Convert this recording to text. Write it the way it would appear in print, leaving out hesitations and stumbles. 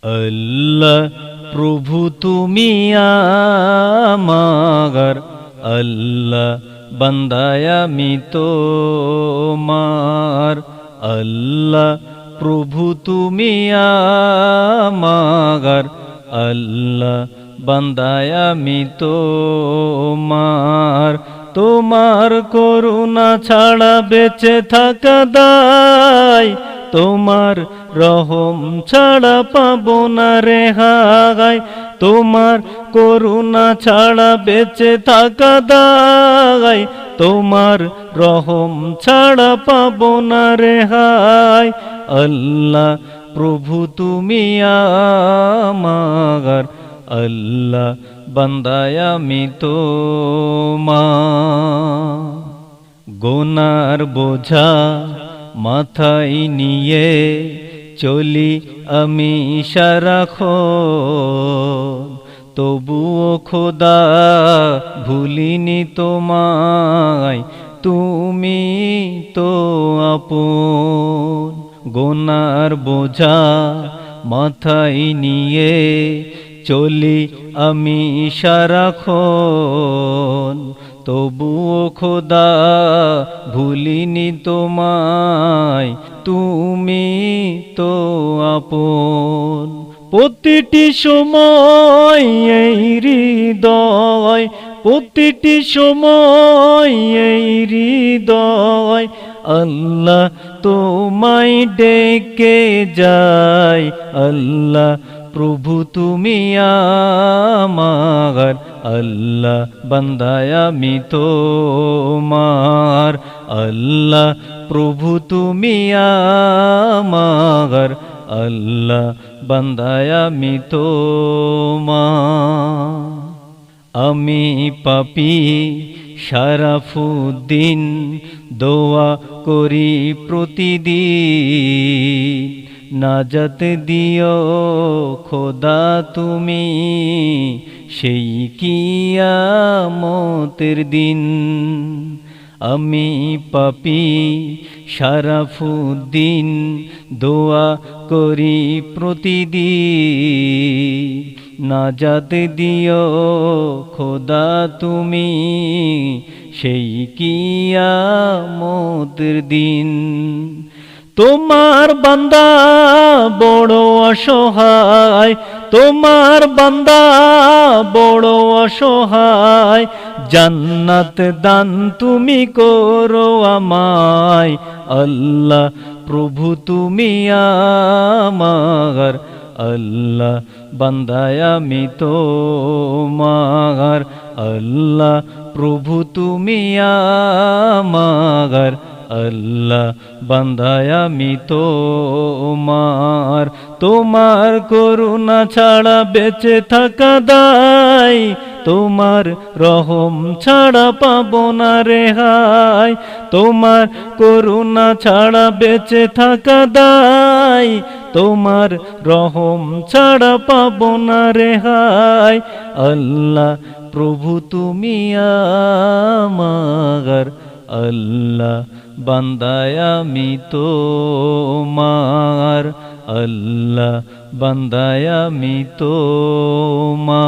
আল্লাহ প্রভু তুমি আমার, আল্লাহ বান্দায় আমি তোমার। আল্লাহ প্রভু তুমি আমার, আল্লাহ বান্দায় আমি তোমার। তোমার করুণা ছাড়া বেঁচে থাকা দায়, তোমার রহম ছাড়া পাবো না রেহাই। তোমার করুণা ছাড়া বেঁচে থাকা দায়, তোমার রহম ছাড়া পাবো না রেহাই। আল্লাহ প্রভু তুমি আমার, আল্লাহ বান্দায় আমি তোমার। গুনার বোঝা মাথায় নিয়ে চলি আমি সারাক্ষণ, তবুও খোদা ভুলিনি তোমায়, তুমি তো আপন। গুনার বোঝা মাথায় নিয়ে চলি আমি সারাক্ষণ, তবুও খোদা ভুলিনি তোমায়, তুমি তো আপন। প্রতিটি সময় এই হৃদয়, প্রতিটি সময় এই হৃদয় আল্লাহ তোমায় ডেকে যায়। আল্লাহ প্রভু তুমি আমার, আল্লাহ বান্দায় আমি তোমার। আল্লাহ প্রভু তুমি আমার, আল্লাহ বান্দায় আমি তোমার। আমি পাপী শরাফুদ্দিন দোয়া করি প্রতিদিন, নাজাত দিও খোদা তুমি সেই কিয়ামতের দিন। আমি পাপী শরাফুদ্দিন দোয়া করি প্রতিদিন, নাজাত দিও খোদা তুমি সেই কিয়ামতের দিন। তোমার বান্দা বড় অসহায়, তোমার বান্দা বড় অসহায়, জান্নাত দান তুমি করো আমায়। আল্লাহ প্রভু তুমি আমার, আল্লাহ বান্দায় আমি তোমার। আল্লাহ প্রভু তুমি আমার, আল্লাহ বান্দায় আমি তোমার। তোমার করুণা ছাড়া বেঁচে থাকা দায়, তোমার রহম ছাড়া পাবো না রেহাই। তোমার করুণা ছাড়া বেঁচে থাকা দায়, তোমার রহম ছাড়া পাবো না রেহাই। আল্লাহ প্রভু তুমি আমার, আল্লাহ বান্দায় আমি তোমার। আল্লাহ বান্দায় আমি তোমার।